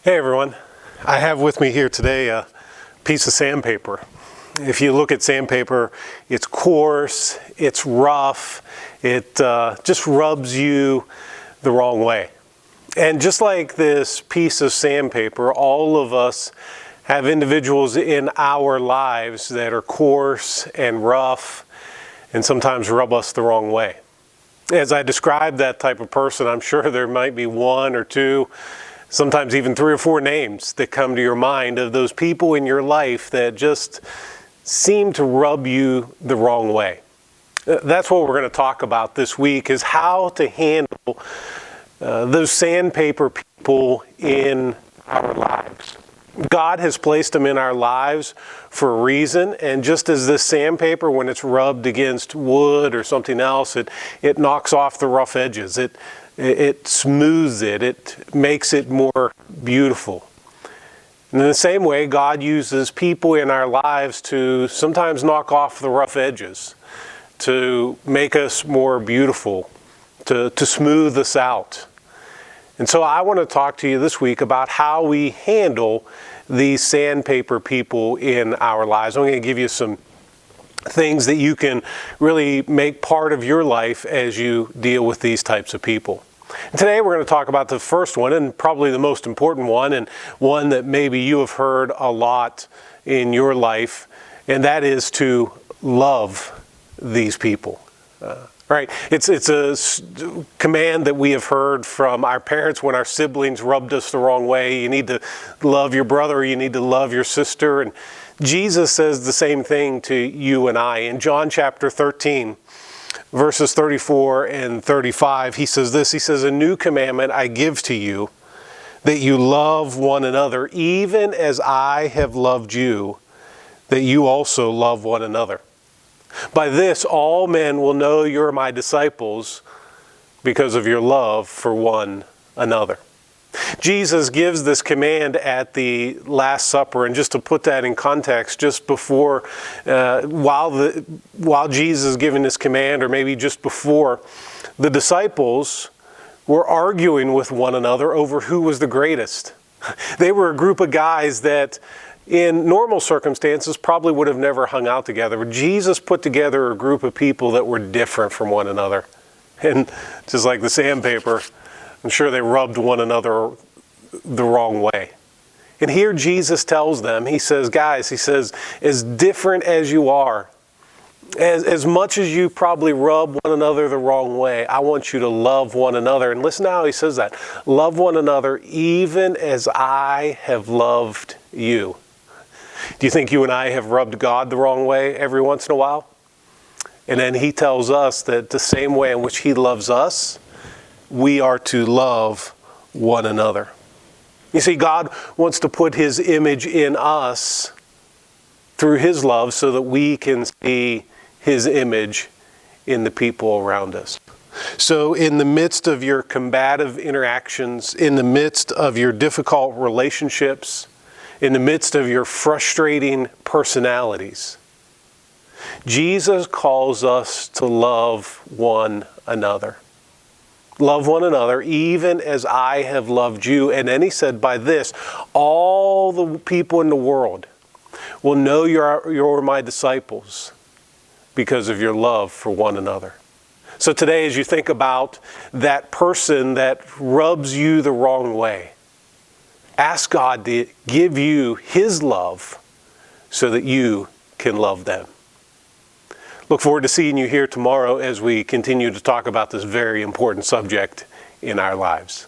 Hey everyone, I have with me here today a piece of sandpaper. If you look at sandpaper, it's coarse, it's rough, it just rubs you the wrong way. And just like this piece of sandpaper, all of us have individuals in our lives that are coarse and rough and sometimes rub us the wrong way. As I describe that type of person, I'm sure there might be one or two, sometimes even 3 or 4 names that come to your mind of those people in your life that just seem to rub you the wrong way. That's what we're going to talk about this week, is how to handle those sandpaper people in our lives. God has placed them in our lives for a reason, and just as this sandpaper, when it's rubbed against wood or something else, it knocks off the rough edges. It smooths it. It makes it more beautiful. And in the same way, God uses people in our lives to sometimes knock off the rough edges, to make us more beautiful, to smooth us out. And so I want to talk to you this week about how we handle these sandpaper people in our lives. I'm going to give you some things that you can really make part of your life as you deal with these types of people. And today we're going to talk about the first one, and probably the most important one, and one that maybe you have heard a lot in your life, and that is to love these people. Right? It's a command that we have heard from our parents when our siblings rubbed us the wrong way. You need to love your brother, or you need to love your sister. And Jesus says the same thing to you and I. In John chapter 13, verses 34 and 35, he says this. He says, "A new commandment I give to you, that you love one another, even as I have loved you, that you also love one another. By this, all men will know you're my disciples, because of your love for one another." Jesus gives this command at the Last Supper, and just to put that in context, just before, while Jesus is giving this command, or maybe just before, the disciples were arguing with one another over who was the greatest. They were a group of guys that in normal circumstances probably would have never hung out together. But Jesus put together a group of people that were different from one another. And just like the sandpaper, I'm sure they rubbed one another the wrong way. And here Jesus tells them, he says, guys, he says, as different as you are, as much as you probably rub one another the wrong way, I want you to love one another. And listen to how he says that. Love one another even as I have loved you. Do you think you and I have rubbed God the wrong way every once in a while? And then he tells us that the same way in which he loves us, we are to love one another. You see, God wants to put his image in us through his love so that we can see his image in the people around us. So in the midst of your combative interactions, in the midst of your difficult relationships, in the midst of your frustrating personalities, Jesus calls us to love one another. Love one another even as I have loved you. And then he said, by this, all the people in the world will know you're my disciples because of your love for one another. So today, as you think about that person that rubs you the wrong way, ask God to give you his love so that you can love them. Look forward to seeing you here tomorrow as we continue to talk about this very important subject in our lives.